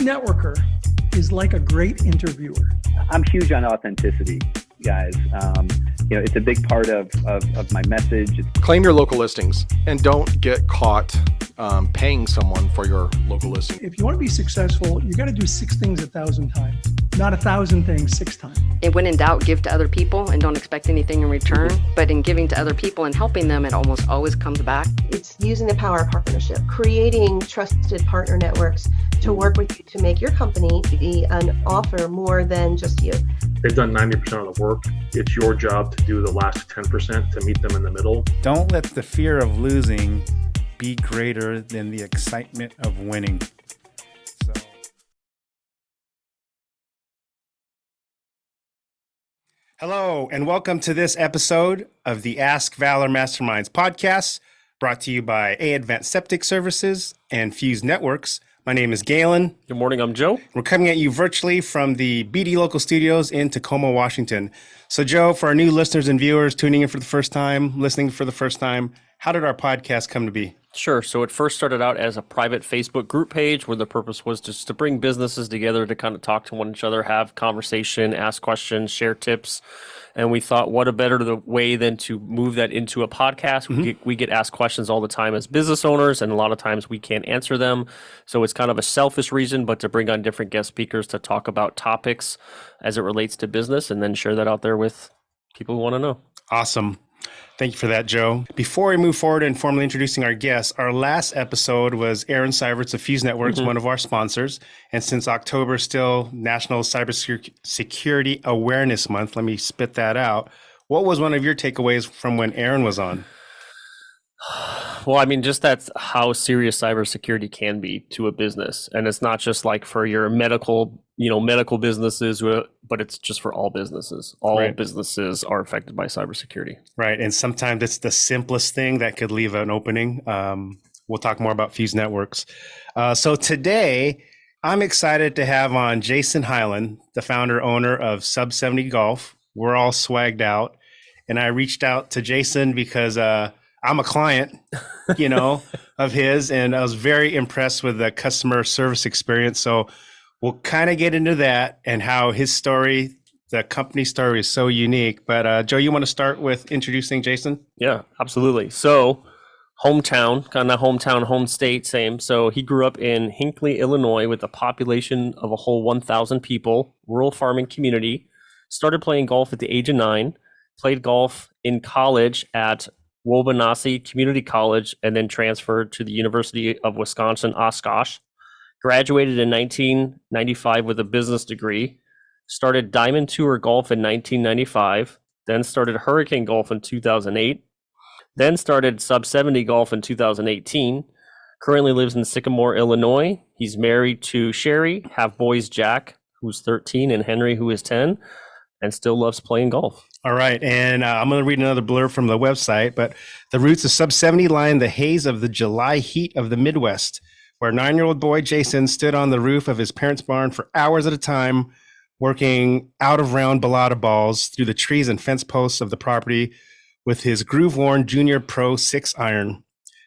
networker is like a great interviewer. I'm huge on authenticity, guys. It's a big part of my message. Claim your local listings and don't get caught paying someone for your local listing. If you want to be successful, you got to do 6 things 1,000 times, not 1,000 things 6 times. And when in doubt, give to other people and don't expect anything in return. But in giving to other people and helping them, it almost always comes back. It's using the power of partnership, creating trusted partner networks to work with you to make your company be an offer more than just you. They've done 90% of the work. It's your job to do the last 10% to meet them in the middle. Don't let the fear of losing be greater than the excitement of winning. Hello, and welcome to this episode of the Ask Valor Masterminds podcast, brought to you by Advanced Septic Services and Fuse Networks. My name is Galen. Good morning, I'm Joe. We're coming at you virtually from the BD Local Studios in Tacoma, Washington. So Joe, for our new listeners and viewers tuning in for the first time, listening for the first time, how did our podcast come to be? Sure. So it first started out as a private Facebook group page where the purpose was just to bring businesses together to kind of talk to one another, have conversation, ask questions, share tips. And we thought, what a better way than to move that into a podcast. We get asked questions all the time as business owners, and a lot of times we can't answer them. So it's kind of a selfish reason, but to bring on different guest speakers to talk about topics as it relates to business and then share that out there with people who want to know. Awesome. Thank you for that, Joe. Before we move forward in formally introducing our guests, our last episode was Aaron Seibert's of Fuse Networks, one of our sponsors. And since October is still National Cybersecurity Awareness Month, let me spit that out. What was one of your takeaways from when Aaron was on? Well, I mean, just that's how serious cybersecurity can be to a business. And it's not just like for your medical businesses, but it's just for all businesses. All businesses are affected by cybersecurity. Right. And sometimes it's the simplest thing that could leave an opening. We'll talk more about Fuse Networks. So today, I'm excited to have on Jason Hiland, the founder, owner of subseventy Golf. We're all swagged out. And I reached out to Jason because I'm a client, of his, and I was very impressed with the customer service experience. So we'll kind of get into that and how his story, the company story, is so unique. But Joe, you want to start with introducing Jason? Yeah, absolutely. So hometown, kind of hometown, home state, same. So he grew up in Hinckley, Illinois, with a population of a whole 1,000 people, rural farming community. Started playing golf at the age of 9, played golf in college at Wabanasi Community College, and then transferred to the University of Wisconsin, Oshkosh. Graduated in 1995 with a business degree. Started Diamond Tour Golf in 1995. Then started Hurricane Golf in 2008. Then started Sub-70 Golf in 2018. Currently lives in Sycamore, Illinois. He's married to Sherry, have boys Jack, who's 13, and Henry, who is 10, and still loves playing golf. All right. And I'm going to read another blurb from the website, but the roots of Sub-70 lie in the haze of the July heat of the Midwest, where 9-year-old boy Jason stood on the roof of his parents' barn for hours at a time, working out of round balata balls through the trees and fence posts of the property with his groove-worn Junior Pro 6-iron.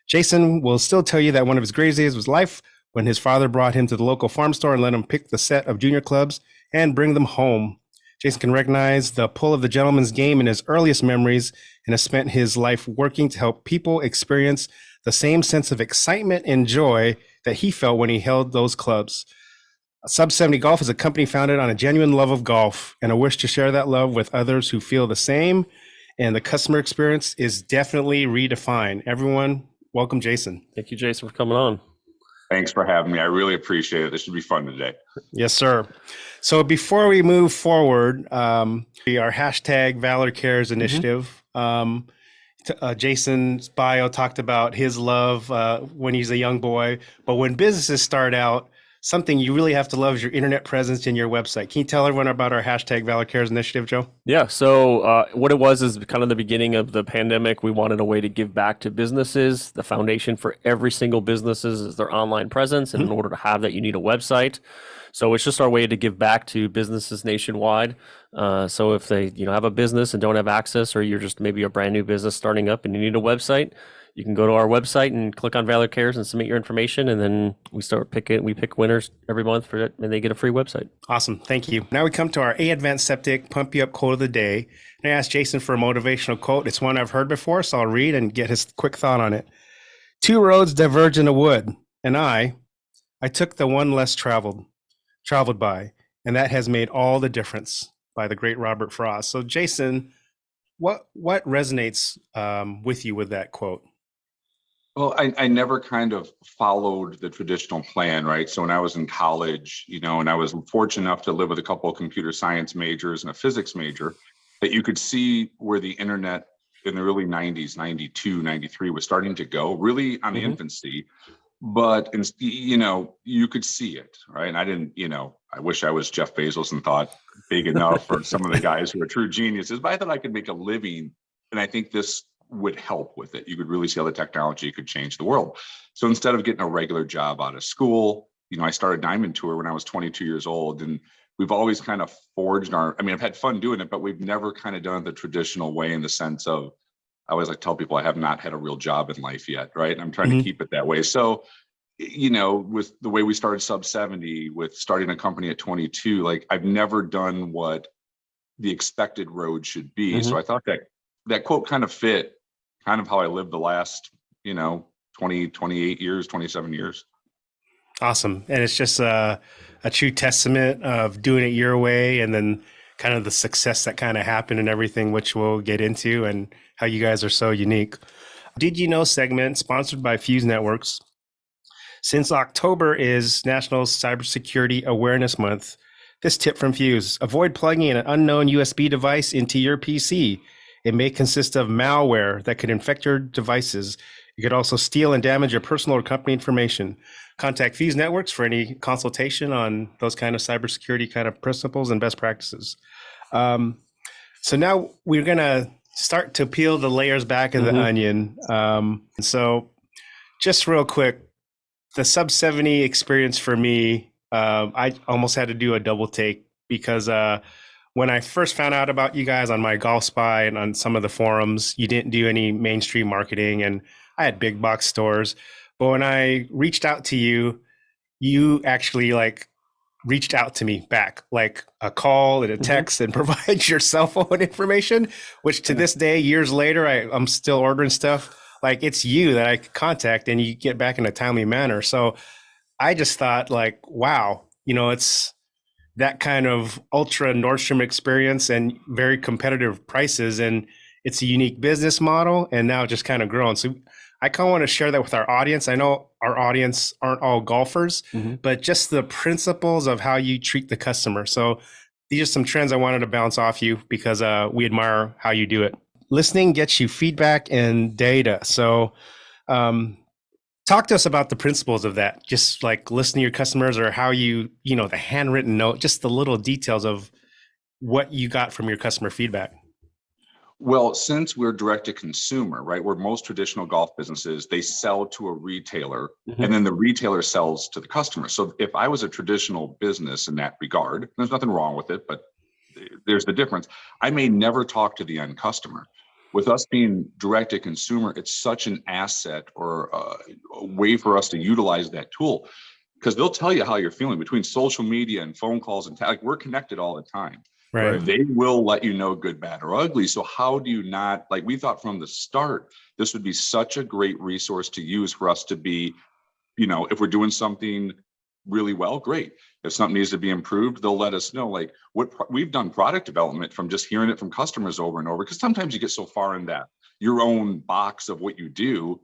Jason will still tell you that one of his greatest days was life when his father brought him to the local farm store and let him pick the set of junior clubs and bring them home. Jason can recognize the pull of the gentleman's game in his earliest memories and has spent his life working to help people experience the same sense of excitement and joy that he felt when he held those clubs. Sub-70 Golf is a company founded on a genuine love of golf and a wish to share that love with others who feel the same. And the customer experience is definitely redefined. Everyone, welcome Jason. Thank you, Jason, for coming on. Thanks for having me. I really appreciate it. This should be fun today. Yes, sir. So before we move forward, our hashtag Valor Cares initiative, Jason's bio talked about his love when he's a young boy. But when businesses start out, something you really have to love is your internet presence and your website. Can you tell everyone about our hashtag Valor Cares initiative, Joe? Yeah. So what it was is kind of the beginning of the pandemic. We wanted a way to give back to businesses. The foundation for every single business is their online presence. And in order to have that, you need a website. So it's just our way to give back to businesses nationwide. So if they, have a business and don't have access, or you're just maybe a brand new business starting up and you need a website, you can go to our website and click on Valor Cares and submit your information, and then we pick winners every month for it, and they get a free website. Awesome. Thank you. Now we come to our A Advanced Septic Pump You Up quote of the day. And I asked Jason for a motivational quote. It's one I've heard before, so I'll read and get his quick thought on it. 2 roads diverge in a wood, and I took the one less traveled by, and that has made all the difference, by the great Robert Frost. So Jason, what resonates with you with that quote? Well, I never kind of followed the traditional plan, right? So when I was in college, and I was fortunate enough to live with a couple of computer science majors and a physics major, that you could see where the internet in the early 90s, 92, 93 was starting to go, really on the infancy. But, you could see it, right? And I didn't, I wish I was Jeff Bezos and thought big enough for some of the guys who are true geniuses, but I thought I could make a living. And I think this would help with it. You could really see how the technology could change the world. So instead of getting a regular job out of school, I started Diamond Tour when I was 22 years old. And we've always kind of forged I've had fun doing it, but we've never kind of done it the traditional way, in the sense of, I always tell people I have not had a real job in life yet, right? And I'm trying to keep it that way. So, with the way we started Sub-70, with starting a company at 22, I've never done what the expected road should be. So I thought that quote kind of fit kind of how I lived the last, 28 years, 27 years. Awesome. And it's just a true testament of doing it your way, and then kind of the success that kind of happened and everything, which we'll get into, and how you guys are so unique. Did you know segment sponsored by Fuse Networks. Since October is National Cybersecurity Awareness Month, this tip from Fuse: avoid plugging an unknown USB device into your PC. It may consist of malware that could infect your devices. You could also steal and damage your personal or company information. Contact Fuse Networks for any consultation on those kind of cybersecurity kind of principles and best practices. So now we're going to start to peel the layers back of the onion. So just real quick, the Sub-70 experience for me, I almost had to do a double take, because when I first found out about you guys on my Golf Spy and on some of the forums, you didn't do any mainstream marketing, and I had big box stores. But when I reached out to you, you actually reached out to me back, like a call and a text, and provide your cell phone information, which to this day, years later, I'm still ordering stuff. It's you that I could contact, and you get back in a timely manner. So I just thought wow, it's that kind of ultra Nordstrom experience and very competitive prices, and it's a unique business model, and now just kind of growing. So I kind of want to share that with our audience. I know our audience aren't all golfers, but just the principles of how you treat the customer. So these are some trends I wanted to bounce off you, because we admire how you do it. Listening gets you feedback and data. So talk to us about the principles of that. Just listening to your customers, or how you, the handwritten note, just the little details of what you got from your customer feedback. Well, since we're direct to consumer, right, where most traditional golf businesses, they sell to a retailer, and then the retailer sells to the customer. So if I was a traditional business in that regard, there's nothing wrong with it, but there's the difference. I may never talk to the end customer. With us being direct to consumer, it's such an asset, or a way for us to utilize that tool, because they'll tell you how you're feeling between social media and phone calls, and we're connected all the time. Right. They will let you know good, bad, or ugly. So how do you not, we thought from the start, this would be such a great resource to use for us to be, if we're doing something really well, great. If something needs to be improved, they'll let us know. We've done product development from just hearing it from customers over and over, because sometimes you get so far in that your own box of what you do,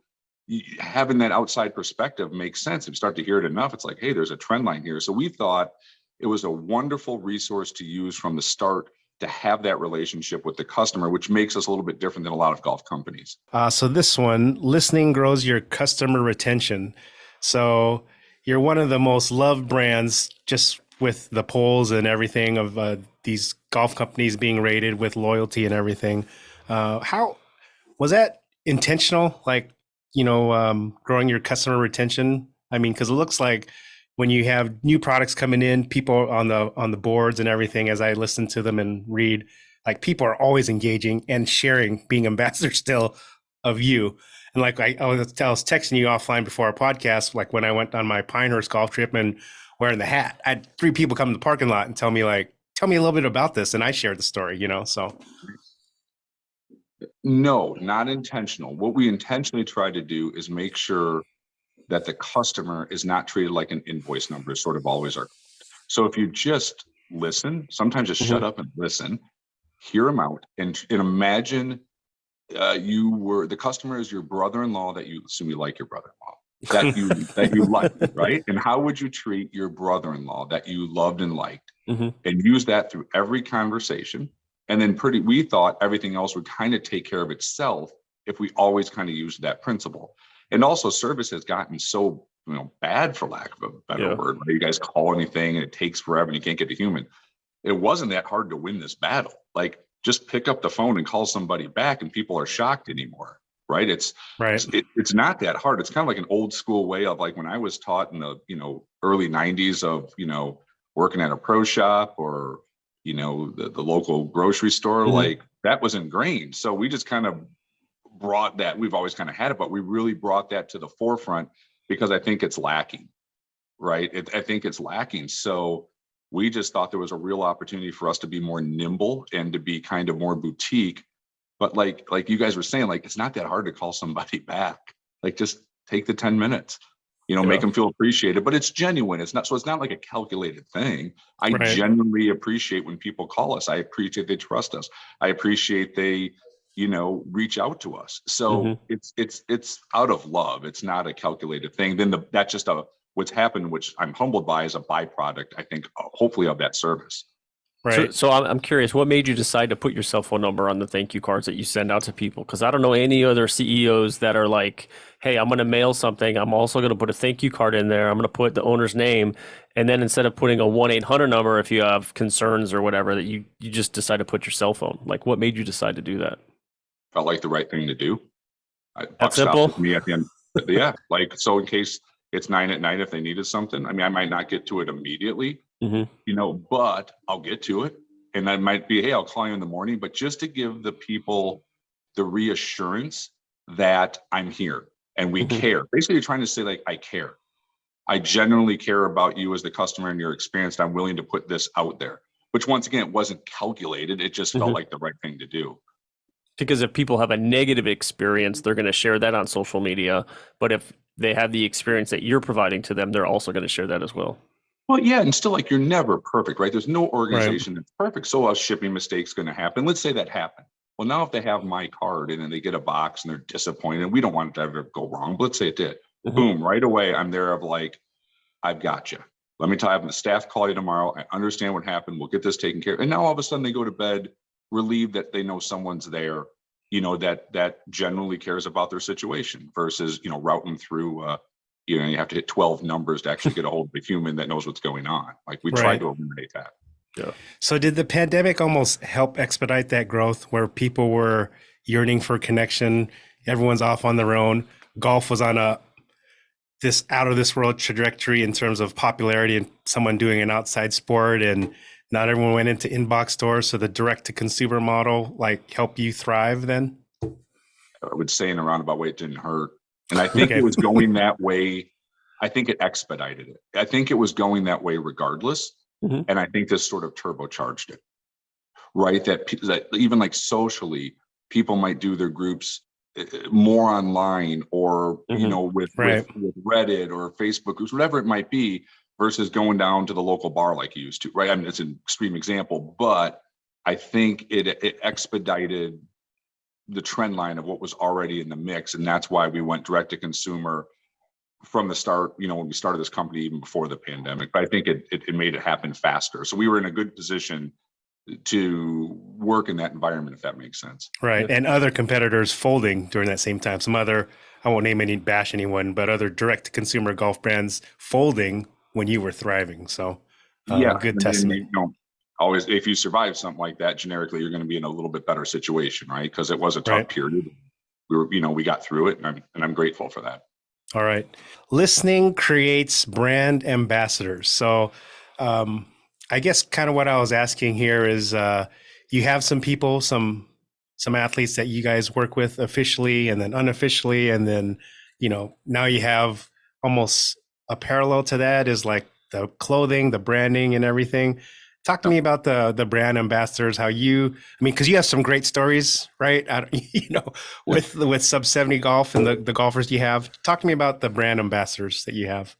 having that outside perspective makes sense. If you start to hear it enough, it's hey, there's a trend line here. So we thought it was a wonderful resource to use from the start, to have that relationship with the customer, which makes us a little bit different than a lot of golf companies. So this one, listening grows your customer retention. So you're one of the most loved brands, just with the polls and everything of these golf companies being rated with loyalty and everything. How was that intentional? Growing your customer retention? I mean, because it looks like when you have new products coming in, people on the boards and everything, as I listen to them and read, like people are always engaging and sharing, being ambassadors still of you. And like I was texting you offline before our podcast, like when I went on my Pinehurst golf trip and wearing the hat, I had 3 people come to the parking lot and tell me a little bit about this. And I shared the story, so. No, not intentional. What we intentionally try to do is make sure that the customer is not treated like an invoice number, is sort of always our. So if you just listen, sometimes just shut up and listen, hear them out, and imagine the customer is your brother-in-law that you assume you like your brother-in-law, that you like, right? And how would you treat your brother-in-law that you loved and liked, and use that through every conversation. And then we thought everything else would kind of take care of itself if we always kind of used that principle. And also service has gotten so bad, for lack of a better word. You guys call anything and it takes forever and you can't get to human. It wasn't that hard to win this battle. Like, just pick up the phone and call somebody back, and people are shocked anymore, right? It's not that hard. It's kind of like an old school way of, like, when I was taught in the early 90s of working at a pro shop or the local grocery store, like that was ingrained. So we just kind of brought that. We've always kind of had it, but we really brought that to the forefront because I think it's lacking, right? I think it's lacking. So we just thought there was a real opportunity for us to be more nimble and to be kind of more boutique. But like you guys were saying, like, it's not that hard to call somebody back. Like, just take the 10 minutes, make them feel appreciated, but it's genuine. It's not like a calculated thing. I genuinely appreciate when people call us. I appreciate they trust us. I appreciate they, reach out to us. So it's out of love. It's not a calculated thing. Then that's just what's happened, which I'm humbled by, is a byproduct, I think, hopefully, of that service. Right. So I'm curious, what made you decide to put your cell phone number on the thank you cards that you send out to people? Because I don't know any other CEOs that are like, hey, I'm going to mail something. I'm also going to put a thank you card in there. I'm going to put the owner's name. And then instead of putting a 1-800 number, if you have concerns or whatever, that you just decide to put your cell phone. Like, what made you decide to do that? Felt like the right thing to do. That's simple. With me at the end. Yeah. So in case it's 9 at night, if they needed something, I mean, I might not get to it immediately, but I'll get to it. And that might be, hey, I'll call you in the morning, but just to give the people the reassurance that I'm here and we care. Basically, you're trying to say, like, I care. I genuinely care about you as the customer and your experience. And I'm willing to put this out there, which, once again, it wasn't calculated. It just felt like the right thing to do. Because if people have a negative experience, they're going to share that on social media. But if they have the experience that you're providing to them, they're also going to share that as well. Well, yeah, and still, like, you're never perfect, right? There's no organization that's perfect. So a shipping mistake's going to happen. Let's say that happened. Well, now if they have my card and then they get a box and they're disappointed, and we don't want it to ever go wrong, but let's say it did. Boom, right away, I'm there of like, I've got you. Let me tell you, having the staff call you tomorrow. I understand what happened. We'll get this taken care of. And now all of a sudden they go to bed relieved that they know someone's there, that generally cares about their situation versus, routing through, you have to hit 12 numbers to actually get a hold of a human that knows what's going on. Like, we tried to eliminate that. Yeah. So did the pandemic almost help expedite that growth where people were yearning for connection? Everyone's off on their own. Golf was on this out of this world trajectory in terms of popularity and someone doing an outside sport, and not everyone went into inbox stores. So the direct to consumer model, like, helped you thrive then? I would say in a roundabout way, it didn't hurt. And I think it was going that way. I think it expedited it. I think it was going that way regardless. And I think this sort of turbocharged it, right? That even like socially, people might do their groups more online or, with Reddit or Facebook groups, whatever it might be, versus going down to the local bar like you used to, right? I mean, it's an extreme example, but I think it expedited the trend line of what was already in the mix. And that's why we went direct to consumer from the start, when we started this company, even before the pandemic. But I think it made it happen faster. So we were in a good position to work in that environment, if that makes sense. Right. And other competitors folding during that same time. Some other, I won't bash anyone, but other direct to consumer golf brands folding when you were thriving. So good testament. Always, if you survive something like that, generically, you're going to be in a little bit better situation, right? Because it was a tough period. We got through it, and I'm grateful for that. All right. Listening creates brand ambassadors. So I guess kind of what I was asking here is you have some people, some athletes that you guys work with officially and then unofficially. And then, now you have almost a parallel to that is like the clothing, the branding and everything. Talk to me about the brand ambassadors, because you have some great stories, right? With sub-70 golf and the golfers you have. Talk to me about the brand ambassadors that you have.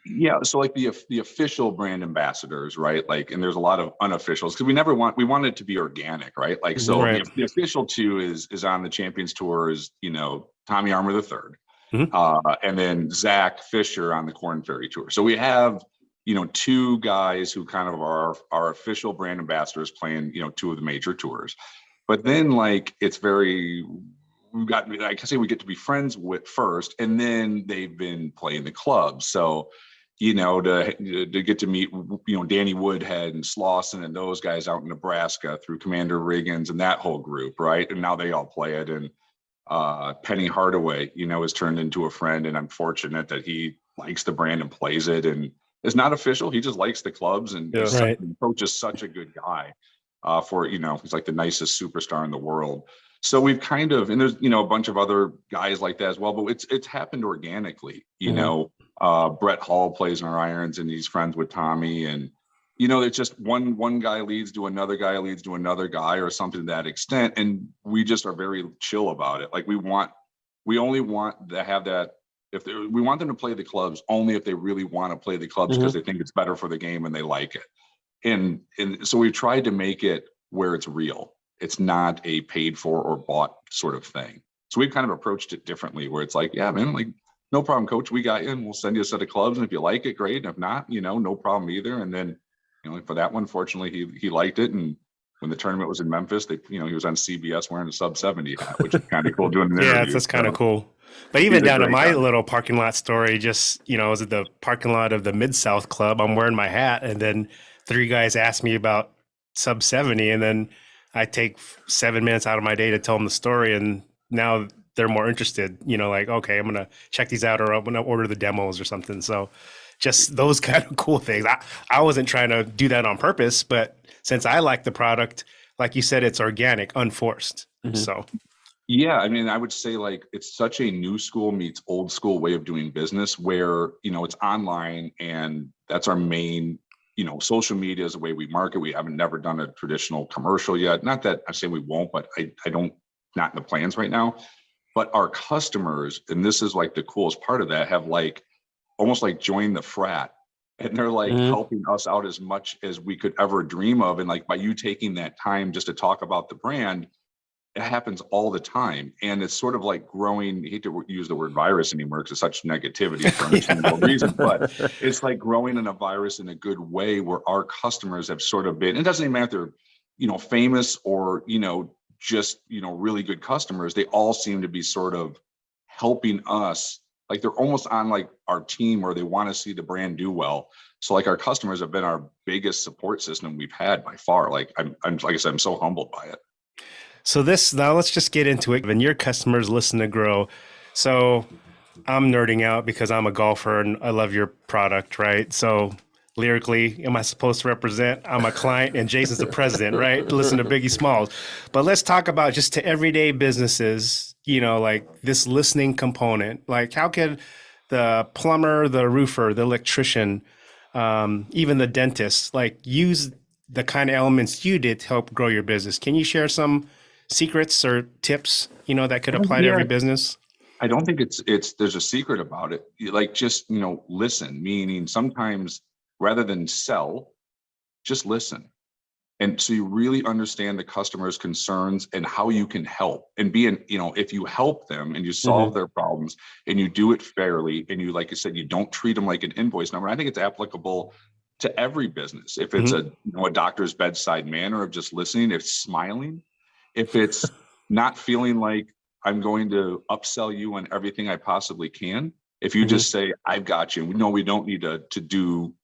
Yeah, so like the official brand ambassadors, right? Like, and there's a lot of unofficials because we want it to be organic, right? Like, so Right. the official two is on the Champions Tour is Tommy Armour III, and then Zach Fisher on the Korn Ferry Tour. So we have two guys who kind of are our official brand ambassadors playing two of the major tours. But then like we get to be friends with first, and then they've been playing the clubs. So, to get to meet, Danny Woodhead and Slauson and those guys out in Nebraska through Commander Riggins and that whole group, right? And now they all play it. And Penny Hardaway, has turned into a friend, and I'm fortunate that he likes the brand and plays it. And it's not official; he just likes the clubs, and the coach is such a good guy. He's like the nicest superstar in the world. So we've kind of, and there's, a bunch of other guys like that as well, but it's happened organically. Brett Hall plays in our irons and he's friends with Tommy, and, it's just one guy leads to another guy leads to another guy or something to that extent. And we just are very chill about it. Like we only want to have that. We want them to play the clubs only if they really want to play the clubs because they think it's better for the game and they like it. And so we've tried to make it where it's real. It's not a paid for or bought sort of thing. So we've kind of approached it differently where it's like, yeah, man, like no problem, coach, we got you and we'll send you a set of clubs. And if you like it, great. And if not, no problem either. And then, for that one, fortunately, he liked it. And when the tournament was in Memphis, he was on CBS wearing a sub-70 hat, which is kind of cool doing the interview. That's kind of cool. But even down to my little parking lot story, just, I was at the parking lot of the Mid-South Club. I'm wearing my hat. And then 3 guys asked me about sub-70. And then I take 7 minutes out of my day to tell them the story, and now they're more interested, like, okay, I'm going to check these out, or I'm going to order the demos or something. So just those kind of cool things. I wasn't trying to do that on purpose, but since I like the product, like you said, it's organic, unforced. So. Yeah. I mean, I would say like, it's such a new school meets old school way of doing business where, it's online, and that's our main social media is the way we market. We haven't never done a traditional commercial yet. Not that I say we won't, but I don't, not in the plans right now. But our customers, and this is like the coolest part of that, have like almost like joined the frat, and they're like helping us out as much as we could ever dream of. And like by you taking that time just to talk about the brand, it happens all the time. And it's sort of like growing, I hate to use the word virus anymore because it's such negativity for understandable reasons, but it's like growing in a virus in a good way where our customers have sort of been, it doesn't even matter, famous or, just, really good customers. They all seem to be sort of helping us. Like they're almost on like our team where they want to see the brand do well. So like our customers have been our biggest support system we've had by far. Like I'm like I said, I'm so humbled by it. So now let's just get into it. When your customers listen to grow. So I'm nerding out because I'm a golfer and I love your product, right? So lyrically, am I supposed to represent? I'm a client and Jason's the president, right? Listen to Biggie Smalls. But let's talk about just to everyday businesses, like this listening component. Like how could the plumber, the roofer, the electrician, even the dentist, like use the kind of elements you did to help grow your business? Can you share some secrets or tips, that could apply to every business? I don't think there's a secret about it. Like just, listen, meaning sometimes rather than sell, just listen. And so you really understand the customer's concerns and how you can help, and if you help them and you solve their problems and you do it fairly, and you, like you said, you don't treat them like an invoice number. I think it's applicable to every business. If it's a doctor's bedside manner of just listening, if smiling, if it's not feeling like I'm going to upsell you on everything I possibly can. If you just say, I've got you, no, we don't need to do,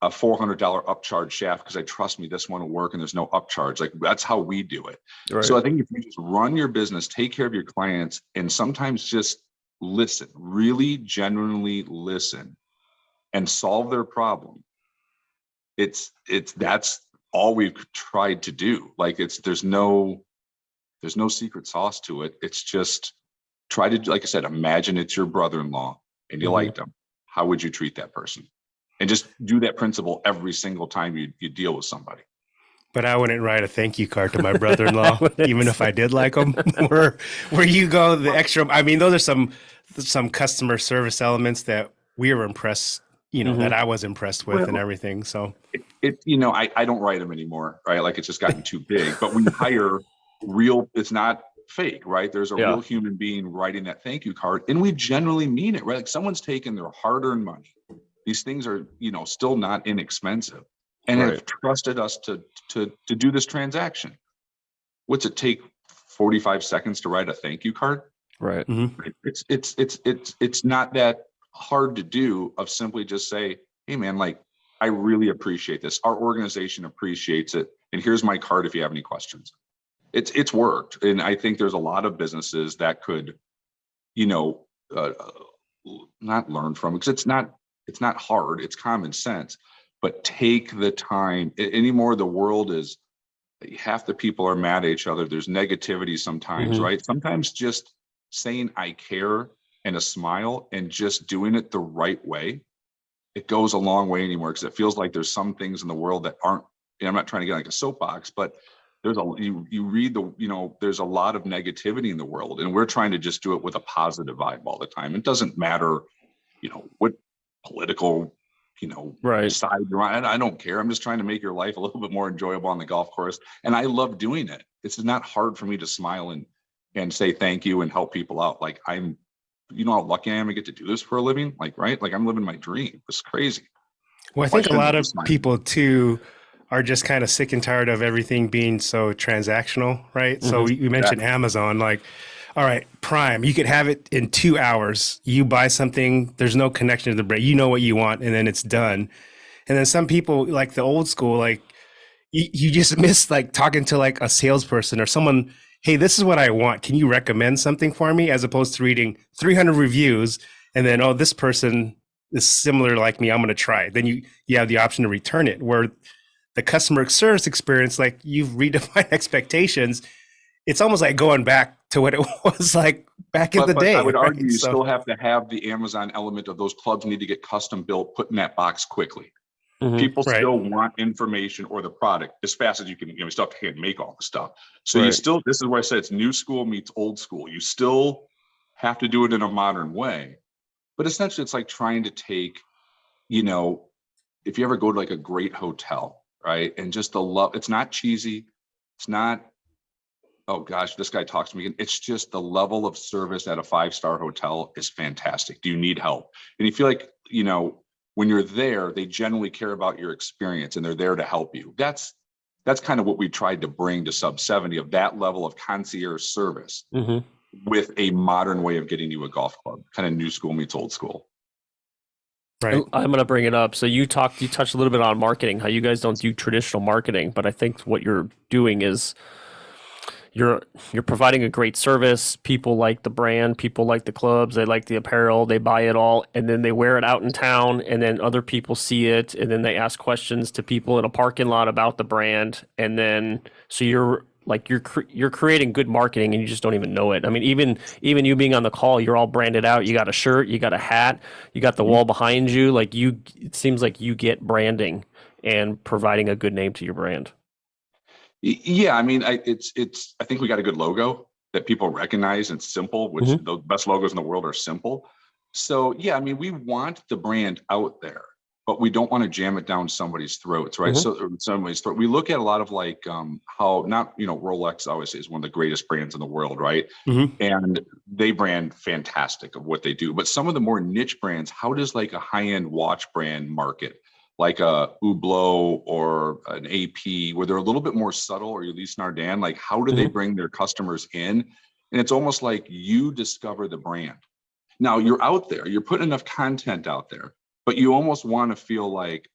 a $400 upcharge shaft because I trust me, this one will work and there's no upcharge. Like that's how we do it. Right. So I think if you just run your business, take care of your clients, and sometimes just listen, really genuinely listen and solve their problem, that's all we've tried to do. Like there's no secret sauce to it. It's just try to, like I said, imagine it's your brother-in-law and you liked him. How would you treat that person? And just do that principle every single time you deal with somebody. But I wouldn't write a thank you card to my brother-in-law, even if I did like him. where you go the extra. I mean, those are some customer service elements that we were impressed, that I was impressed with and everything. So I don't write them anymore, right? Like it's just gotten too big. But we hire real. It's not fake, right? There's a real human being writing that thank you card, and we generally mean it, right? Like someone's taken their hard-earned money. These things are, still not inexpensive, and have trusted us to do this transaction. What's it take? 45 seconds to write a thank you card? Right. It's not that hard to do. Of simply just say, hey man, like I really appreciate this. Our organization appreciates it, and here's my card if you have any questions. It's worked, and I think there's a lot of businesses that could, not learn from, because it's not hard. It's common sense, but take the time. Anymore, the world is, half the people are mad at each other. There's negativity sometimes, right? Sometimes just saying I care and a smile and just doing it the right way, it goes a long way anymore, because it feels like there's some things in the world that aren't, I'm not trying to get like a soapbox, but there's you read there's a lot of negativity in the world, and we're trying to just do it with a positive vibe all the time. It doesn't matter, what political, side you're on. I don't care. I'm just trying to make your life a little bit more enjoyable on the golf course. And I love doing it. It's not hard for me to smile and say thank you and help people out. Like I'm, how lucky I am to get to do this for a living. Like, right. Like I'm living my dream. It's crazy. Well, I think a lot of people too are just kind of sick and tired of everything being so transactional, right? So we mentioned Amazon, like, all right, Prime, you could have it in 2 hours. You buy something, there's no connection to the brand. You know what you want, and then it's done. And then some people, like the old school, like you just miss like talking to like a salesperson or someone, hey, this is what I want. Can you recommend something for me? As opposed to reading 300 reviews and then, oh, this person is similar like me, I'm going to try it. Then you have the option to return it. Where the customer service experience, like you've redefined expectations, it's almost like going back to what it was like back in the day. I would argue you still have to have the Amazon element of those clubs need to get custom built, put in that box quickly. People still want information or the product as fast as you can. You still have to hand make all the stuff. So this is where I said it's new school meets old school. You still have to do it in a modern way, but essentially it's like trying to take, if you ever go to like a great hotel, right? And just the love, it's not cheesy. It's not, oh gosh, this guy talks to me. It's just the level of service at a 5-star hotel is fantastic. Do you need help? And you feel like, when you're there, they generally care about your experience and they're there to help you. That's kind of what we tried to bring to Sub-70, of that level of concierge service with a modern way of getting you a golf club, kind of new school meets old school. Right. I'm going to bring it up. So you touched a little bit on marketing, how you guys don't do traditional marketing, but I think what you're doing is you're providing a great service. People like the brand, people like the clubs, they like the apparel, they buy it all, and then they wear it out in town, and then other people see it, and then they ask questions to people in a parking lot about the brand, and then so you're creating good marketing, and you just don't even know it. I mean, even you being on the call, you're all branded out. You got a shirt, you got a hat, you got the wall behind you. Like it seems like you get branding and providing a good name to your brand. Yeah, I mean, I think we got a good logo that people recognize and simple, which the best logos in the world are simple. So yeah, I mean, we want the brand out there, but we don't want to jam it down somebody's throats, right? So somebody's throat. We look at a lot of like how not, Rolex obviously is one of the greatest brands in the world, right? And they brand fantastic of what they do. But some of the more niche brands, how does like a high-end watch brand market? Like a Hublot or an AP, where they're a little bit more subtle, or at least Nardin, like how do they bring their customers in? And it's almost like you discover the brand. Now you're out there, you're putting enough content out there, but you almost want to feel like,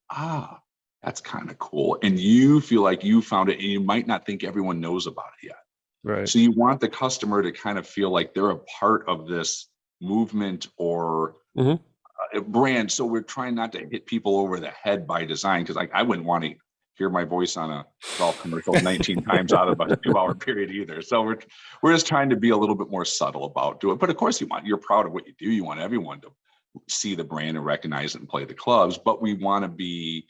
that's kind of cool. And you feel like you found it, and you might not think everyone knows about it yet. Right. So you want the customer to kind of feel like they're a part of this movement or brand. So we're trying not to hit people over the head by design, because I wouldn't want to hear my voice on a golf commercial 19 times out of a 2-hour period either. So we're just trying to be a little bit more subtle about it. But of course you're proud of what you do. You want everyone to see the brand and recognize it and play the clubs, but we want to be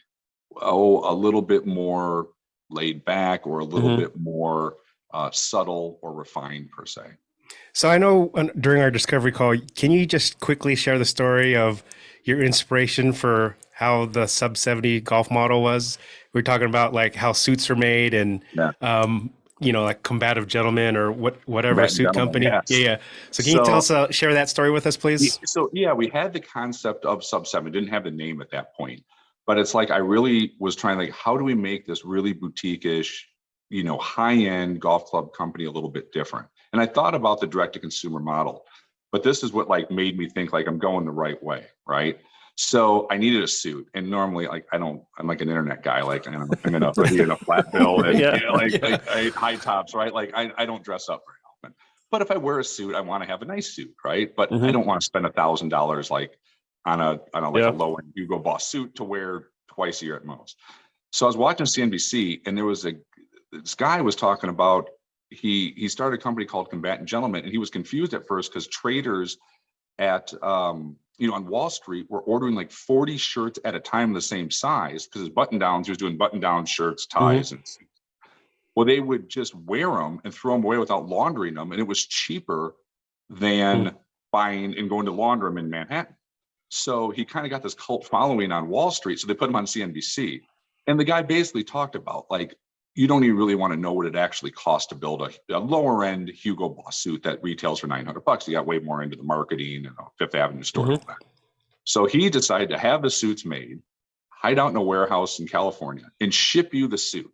a little bit more laid back, or a little bit more subtle or refined per se. So I know during our discovery call, can you just quickly share the story of your inspiration for how the sub-70 golf model was? We were talking about like how suits are made and, like Combative Gentlemen or whatever Combatant suit company. Yes. Yeah. So can you tell us, share that story with us, please? So we had the concept of sub-70, didn't have the name at that point, but it's like, I really was trying, like, how do we make this really boutique-ish, high-end golf club company a little bit different? And I thought about the direct-to-consumer model, but this is what like made me think like I'm going the right way, right? So I needed a suit, and normally, like, I'm like an internet guy, like I'm in a flat bill and I high tops, right? Like I don't dress up very often, but if I wear a suit, I want to have a nice suit, right? But I don't want to spend $1,000 like on a low end Hugo Boss suit to wear twice a year at most. So I was watching CNBC, and there was this guy was talking about he started a company called Combatant Gentlemen, and he was confused at first because traders at on Wall Street were ordering like 40 shirts at a time the same size, because his button downs, he was doing button down shirts, ties, and suits. Well, they would just wear them and throw them away without laundering them, and it was cheaper than buying and going to launder them in Manhattan. So he kind of got this cult following on Wall Street. So they put him on CNBC, and the guy basically talked about like, you don't even really want to know what it actually costs to build a lower end Hugo Boss suit that retails for $900. You got way more into the marketing and Fifth Avenue store. So he decided to have the suits made, hide out in a warehouse in California, and ship you the suit.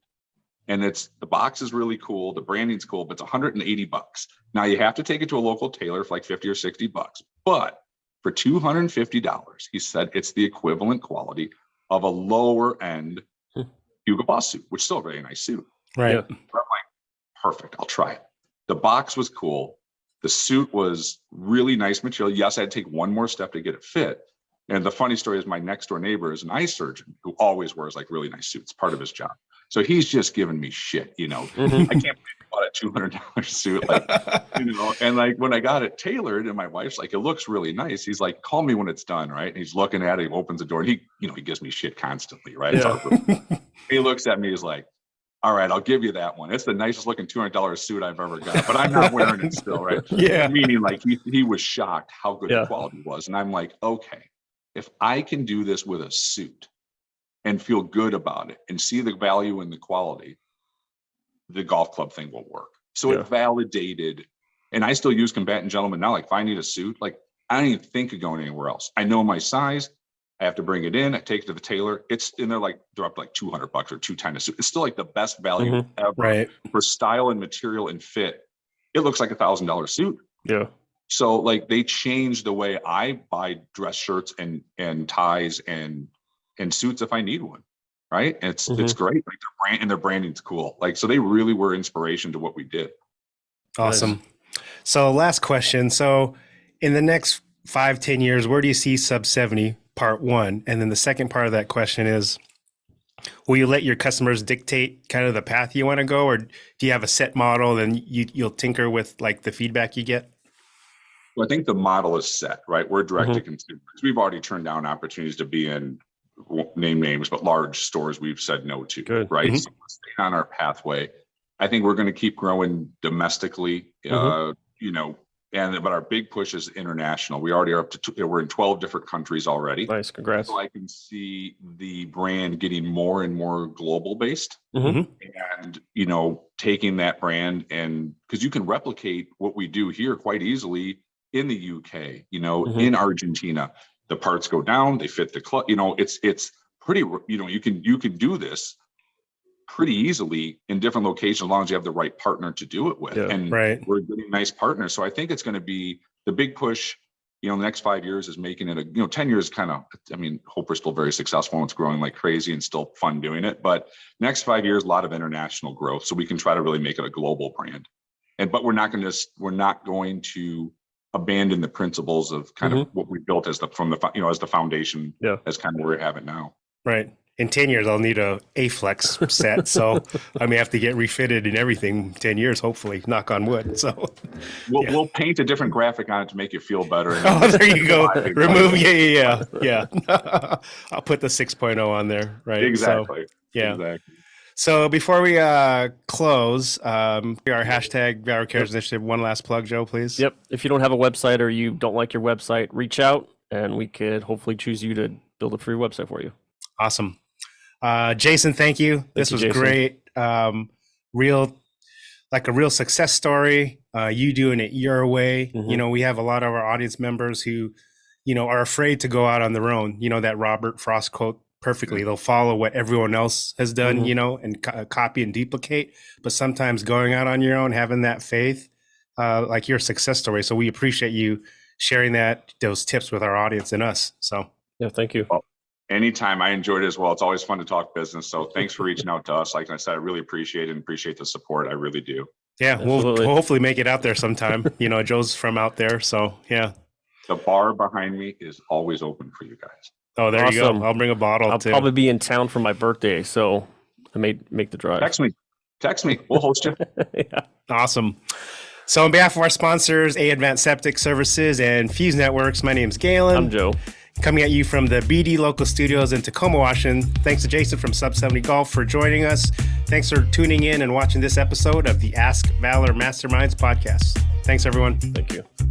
And the box is really cool. The branding's cool, but it's $180. Now you have to take it to a local tailor for like $50 or $60. But for $250, he said it's the equivalent quality of a lower end Hugo Boss suit, which is still a very nice suit. Right. I'm like, perfect, I'll try it. The box was cool. The suit was really nice material. Yes, I had to take one more step to get it fit. And the funny story is my next door neighbor is an eye surgeon who always wears like really nice suits, part of his job. So he's just giving me shit, I can't believe I bought a $200 suit, and like when I got it tailored, and my wife's like, it looks really nice. He's like, call me when it's done, right? And he's looking at it, he opens the door, and he gives me shit constantly, right? He looks at me, he's like, all right, I'll give you that one. It's the nicest looking $200 suit I've ever got, but I'm not wearing it still, right? Yeah. Meaning like he was shocked how good the quality was. And I'm like, okay, if I can do this with a suit and feel good about it and see the value in the quality, the golf club thing will work. So it validated, and I still use Combatant Gentlemen now. Like if I need a suit, like I don't even think of going anywhere else. I know my size. I have to bring it in. I take it to the tailor. They're up like $200 or $210 a suit. It's still like the best value ever for style and material and fit. It looks like $1,000 suit. Yeah. So like they changed the way I buy dress shirts and ties and suits if I need one. Right. And it's great. Like their branding's cool. Like, so they really were inspiration to what we did. Awesome. Nice. So last question. So in the next 5-10 years, where do you see sub-70 part one? And then the second part of that question is, will you let your customers dictate kind of the path you want to go, or do you have a set model and you'll tinker with like the feedback you get? Well, I think the model is set, right? We're direct to consumer. We've already turned down opportunities to be in, won't name names, but large stores we've said no to, right? So we're staying on our pathway. I think we're going to keep growing domestically, but our big push is international. We already are up to, we're in 12 different countries already. Nice, congrats. So I can see the brand getting more and more global based, and taking that brand, and because you can replicate what we do here quite easily in the UK, in Argentina. The parts go down, they fit the club. It's pretty. You can do this pretty easily in different locations as long as you have the right partner to do it with. And we're getting nice partners. So I think it's going to be the big push, the next 5 years is making it 10 years kind of, hope we're still very successful and it's growing like crazy and still fun doing it. But next 5 years, a lot of international growth. So we can try to really make it a global brand. But we're not going to abandon the principles of kind of what we built as the foundation, as kind of where we have it now. Right. In 10 years, I'll need a A-Flex set. So I may have to get refitted and everything 10 years, hopefully, knock on wood. So we'll paint a different graphic on it to make you feel better. Oh, there you go. Remove. Yeah. I'll put the 6.0 on there. Right. Exactly. So, yeah. Exactly. So before we close, our hashtag Valor Cares Initiative, one last plug, Joe, please. Yep. If you don't have a website or you don't like your website, reach out and we could hopefully choose you to build a free website for you. Awesome. Jason, thank you. This was great. Real success story. You doing it your way. You know, we have a lot of our audience members who, you know, are afraid to go out on their own. You know, that Robert Frost quote perfectly. They'll follow what everyone else has done, you know, and copy and duplicate. But sometimes going out on your own, having that faith, like your success story. So we appreciate you sharing those tips with our audience and us. So yeah, thank you. Well, anytime. I enjoyed it as well. It's always fun to talk business. So thanks for reaching out to us. Like I said, I really appreciate it and appreciate the support. I really do. Yeah, we'll hopefully make it out there sometime. You know, Joe's from out there. So yeah. The bar behind me is always open for you guys. Oh, there you go. I'll bring a bottle. I'll too. probably be in town for my birthday, so I may make the drive. Text me. We'll host you. Yeah. Awesome. So on behalf of our sponsors, Advanced Septic Services and Fuse Networks, my name is Galen. I'm Joe. Coming at you from the BD Local Studios in Tacoma, Washington. Thanks to Jason from Sub-70 Golf for joining us. Thanks for tuning in and watching this episode of the Ask Valor Masterminds podcast. Thanks, everyone. Thank you.